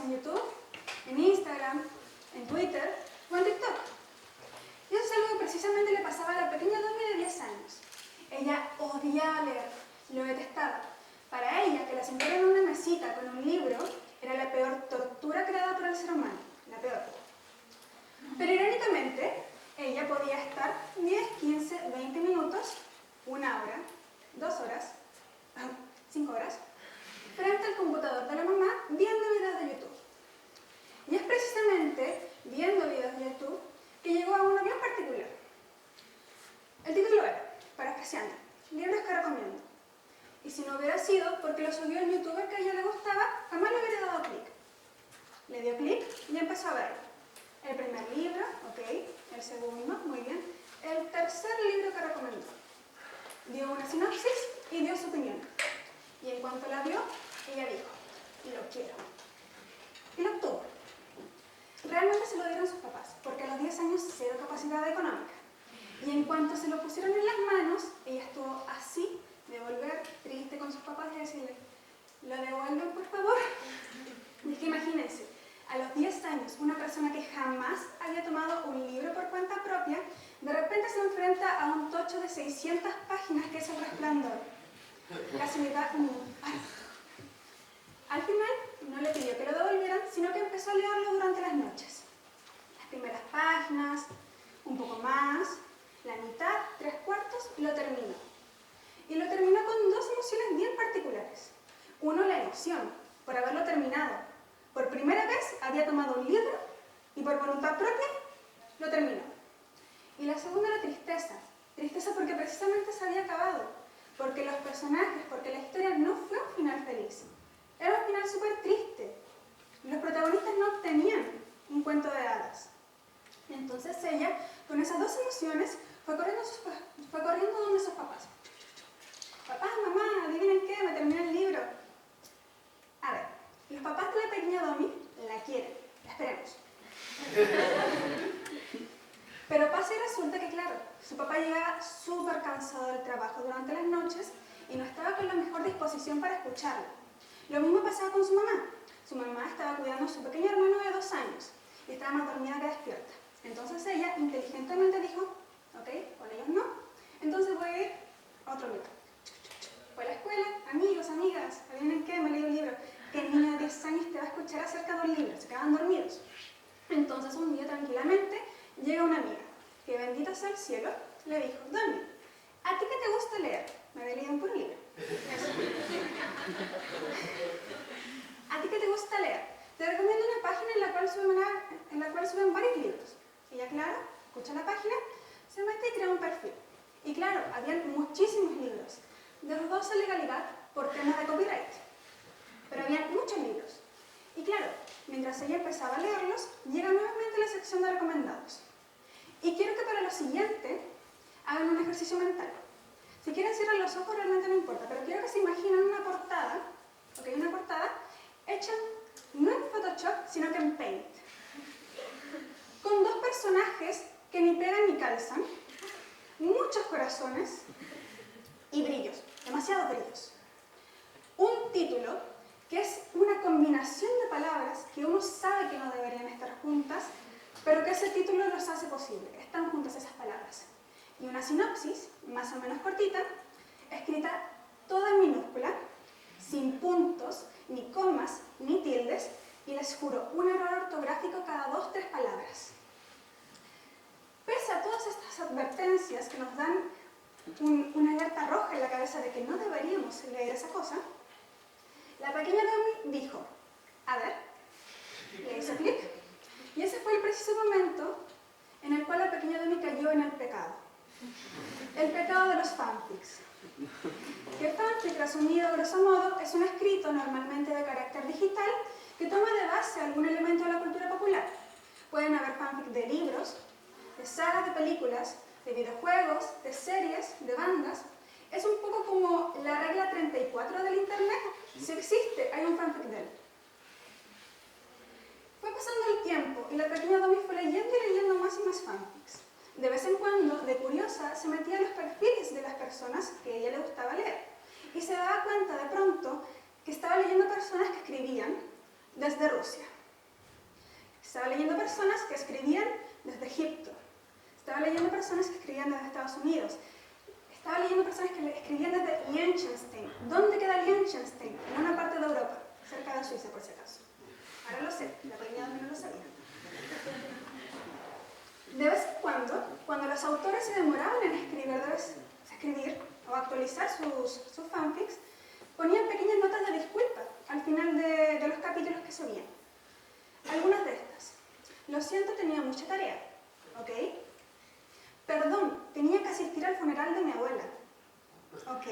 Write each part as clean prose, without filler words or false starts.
en YouTube, en Instagram, en Twitter o en TikTok. Y eso es algo que precisamente le pasaba a la pequeña Domi de 10 años. Ella odiaba leer, lo detestaba. Para ella, que la sentara en una mesita con un libro era la peor tortura creada por el ser humano, la peor. Pero irónicamente, ella podía estar 10, 15, 20 minutos, 1 hora, 2 horas, 5 horas, frente al computador de la mamá viendo videos de YouTube. Y es precisamente viendo videos de YouTube que llegó a uno bien particular. El título era, parafraseando, libros que recomiendo. Y si no hubiera sido porque lo subió el youtuber que a ella le gustaba, jamás le hubiera dado clic. Le dio clic y empezó a verlo. El primer libro, ok. El segundo, muy bien. El tercer libro que recomendó. Dio una sinopsis y dio su opinión. Y en cuanto la vio, ella dijo, lo quiero. Y lo obtuvo. Realmente se lo dieron sus papás, porque a los 10 años cero capacidad económica. Y en cuanto se lo pusieron en las manos, ella estuvo así de volver triste con sus papás y decirle, ¿lo devuelven, por favor? Y es que imagínense, a los 10 años, una persona que jamás había tomado un libro por cuenta propia, de repente se enfrenta a un tocho de 600 páginas que es El Resplandor. Casi le da un infarto. Al final, no le pidió que lo devolvieran, sino que empezó a leerlo durante las noches. Las primeras páginas, un poco más, la mitad, 3/4, lo terminó. Y lo terminó con 2 emociones bien particulares. Uno, la emoción, por haberlo terminado. Por primera vez había tomado un libro y por voluntad propia lo terminó. Y la segunda, la tristeza. Tristeza porque precisamente se había acabado. Porque los personajes, porque la historia no fue un final feliz. Era un final súper triste. Los protagonistas no tenían un cuento de hadas. Entonces ella, con esas 2 emociones, fue corriendo donde sus papás. Papá, mamá, adivinen qué, me terminé el libro. A ver, los papás de la pequeña Domi la quieren. Esperemos. Pero pasa y resulta que, claro, su papá llegaba súper cansado del trabajo durante las noches y no estaba con la mejor disposición para escucharlo. Lo mismo pasaba con su mamá. Su mamá estaba cuidando a su pequeño hermano de 2 años y estaba más dormida que despierta. Entonces ella inteligentemente dijo, ok, con ellos no, entonces voy a ir a otro lugar. Fue a la escuela, amigos, amigas, ¿adivinen qué? Me leí un libro. ¿Qué niño de 10 años te va a escuchar acerca de un libro? Se quedaban dormidos. Entonces un día tranquilamente llega una amiga, que bendito sea el cielo, le dijo, Domi, ¿a ti qué te gusta leer? Me había leído un puro libro. Eso. ¿A ti qué te gusta leer? Te recomiendo una página en la cual suben varios libros. Ella, claro, escucha la página, se mete y crea un perfil. Y claro, habían muchísimos libros, de dudosa legalidad por temas de copyright. Pero había muchos libros. Y claro, mientras ella empezaba a leerlos, llega nuevamente la sección de recomendados. Y quiero que para lo siguiente hagan un ejercicio mental. Si quieren cierran los ojos, realmente no importa, pero quiero que se imaginen una portada, ¿ok? Una portada hecha no en Photoshop, sino que en Paint. Con 2 personajes que ni pegan ni calzan, muchos corazones y brillos, demasiados brillos. Un título que es una combinación de palabras que uno sabe que no deberían estar juntas, pero que ese título los hace posible. Están juntas esas palabras. Y una sinopsis, más o menos cortita, escrita toda en minúscula, sin puntos, ni comas, ni tildes, y les juro, un error ortográfico cada 2, 3 palabras. Pese a todas estas advertencias que nos dan una alerta roja en la cabeza de que no deberíamos leer esa cosa, la pequeña Domi dijo, a ver, le hizo clic, y ese fue el preciso momento en el cual la pequeña Domi cayó en el pecado. El pecado de los fanfics. Que fanfic, resumido grosso modo, es un escrito normalmente de carácter digital que toma de base algún elemento de la cultura popular. Pueden haber fanfic de libros, de sagas de películas, de videojuegos, de series, de bandas. Es un poco como la regla 34 del internet. Si existe, hay un fanfic de él. Fue pasando el tiempo y la pequeña Domi fue leyendo y leyendo más y más fanfics. De vez en cuando, de curiosa, se metía en los perfiles de las personas que a ella le gustaba leer. Y se daba cuenta de pronto que estaba leyendo personas que escribían desde Rusia. Estaba leyendo personas que escribían desde Egipto. Estaba leyendo personas que escribían desde Estados Unidos. Estaba leyendo personas que escribían desde Liechtenstein. ¿Dónde queda Liechtenstein? En una parte de Europa, cerca de Suiza, por si acaso. Ahora lo sé, la pequeña Dami no lo sabía. De vez en cuando los autores se demoraban en escribir o actualizar sus fanfics, ponían pequeñas notas de disculpa al final de los capítulos que subían. Algunas de estas. Lo siento, tenía mucha tarea. ¿Ok? Perdón, tenía que asistir al funeral de mi abuela. ¿Ok?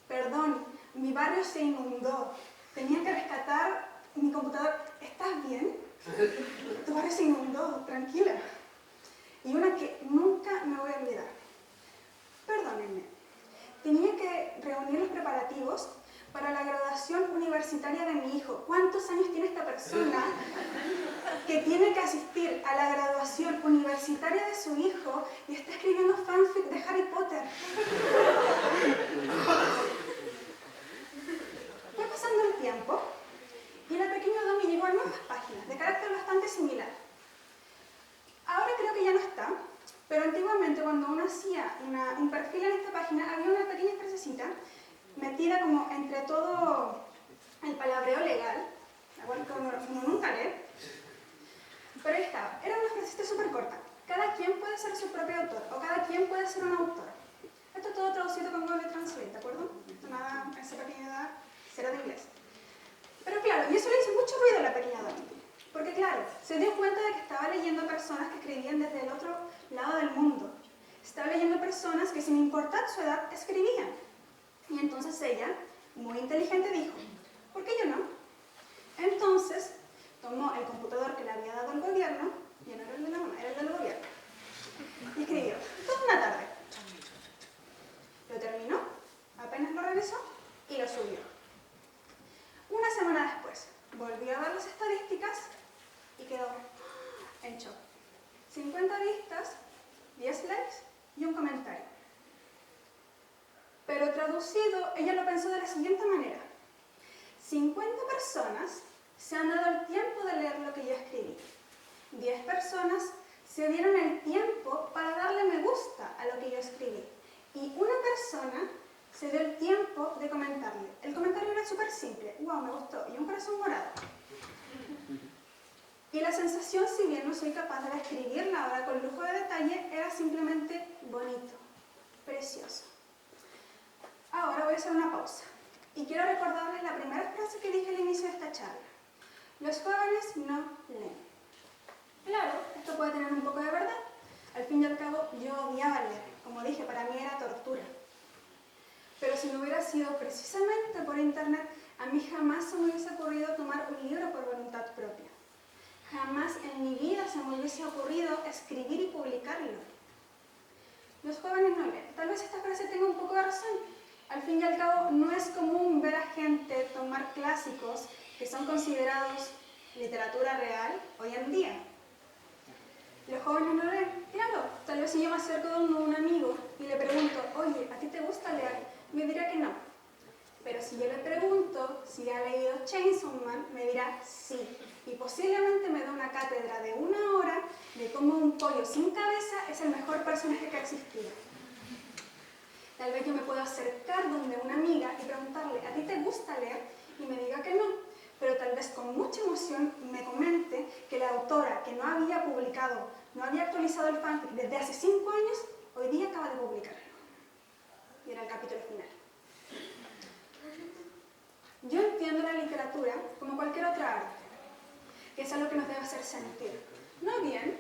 Perdón, mi barrio se inundó. Tenía que rescatar mi computador. ¿Estás bien? Tu barrio se inundó, tranquila. Y una que nunca me voy a olvidar. Perdónenme. Tenía que reunir los preparativos para la graduación universitaria de mi hijo. ¿Cuántos años tiene esta persona que tiene que asistir a la graduación universitaria de su hijo y está escribiendo fanfic de Harry Potter? Fue pasando el tiempo y la pequeña Domi llegó a nuevas páginas de carácter bastante similar. Ahora creo que ya no está, pero antiguamente cuando uno hacía un perfil en esta página había una pequeña frasecita metida como entre todo el palabreo legal, la cual uno nunca lee, pero ahí estaba. Era una frasecita súper corta. Cada quien puede ser su propio autor, o cada quien puede ser un autor. Esto todo traducido con Google Translate, ¿de acuerdo? Esto nada, esa pequeña edad, cero de inglés. Pero claro, y eso le hizo mucho ruido a la pequeña Dami, porque claro, se dio cuenta de que estaba leyendo personas que escribían desde el otro lado del mundo. Estaba leyendo personas que sin importar su edad escribían. Y entonces ella, muy inteligente, dijo, ¿por qué yo no? Entonces tomó el computador que le había dado el gobierno, ya no era el de la mamá, era el del gobierno, y escribió toda una tarde. Lo terminó, apenas lo revisó y lo subió. Una semana después, volvió a ver las estadísticas y quedó en shock. 50 vistas, 10 likes y un comentario. Pero traducido, ella lo pensó de la siguiente manera. 50 personas se han dado el tiempo de leer lo que yo escribí. 10 personas se dieron el tiempo para darle me gusta a lo que yo escribí. Y una persona se dio el tiempo de comentarle. El comentario era súper simple. ¡Wow, me gustó! Y un corazón morado. Y la sensación, si bien no soy capaz de describirla ahora con lujo de detalle, era simplemente bonito, precioso. Ahora voy a hacer una pausa y quiero recordarles la primera frase que dije al inicio de esta charla. Los jóvenes no leen. Claro, esto puede tener un poco de verdad. Al fin y al cabo, yo odiaba leer. Como dije, para mí era tortura. Pero si no hubiera sido precisamente por internet, a mí jamás se me hubiese ocurrido tomar un libro por voluntad propia. Jamás en mi vida se me hubiese ocurrido escribir y publicarlo. Los jóvenes no leen. Tal vez esta frase tenga un poco de razón. Al fin y al cabo, no es común ver a gente tomar clásicos que son considerados literatura real hoy en día. Los jóvenes no leen. Claro, tal vez si yo me acerco a un amigo y le pregunto, oye, ¿a ti te gusta leer? Me dirá que no. Pero si yo le pregunto si ha leído Chainsaw Man, me dirá sí. Y posiblemente me dé una cátedra de 1 hora de cómo un pollo sin cabeza es el mejor personaje que ha existido. Tal vez yo me puedo acercar donde una amiga y preguntarle, ¿a ti te gusta leer? Y me diga que no, pero tal vez con mucha emoción me comente que la autora que no había publicado, no había actualizado el fanfic desde hace 5 años, hoy día acaba de publicarlo. Y era el capítulo final. Yo entiendo la literatura como cualquier otra arte, que es algo que nos debe hacer sentir. No bien,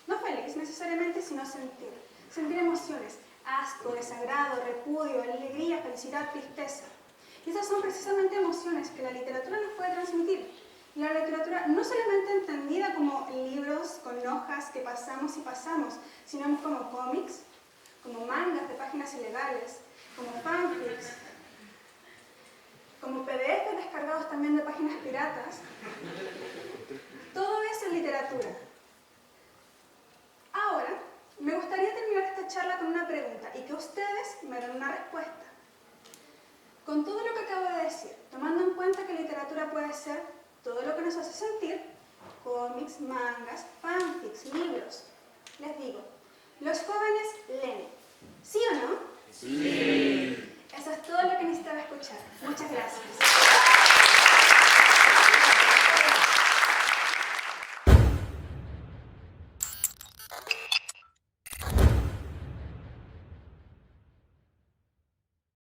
no feliz necesariamente, sino sentir. Sentir emociones. Asco, desagrado, repudio, alegría, felicidad, tristeza. Y esas son precisamente emociones que la literatura nos puede transmitir. Y la literatura no solamente entendida como libros con hojas que pasamos y pasamos, sino como cómics, como mangas de páginas ilegales, como fanfics, como PDFs descargados también de páginas piratas. Todo eso es literatura. Ahora, me gustaría terminar esta charla con una pregunta y que ustedes me den una respuesta. Con todo lo que acabo de decir, tomando en cuenta que literatura puede ser todo lo que nos hace sentir, Los jóvenes leen. ¿Sí o no? Sí.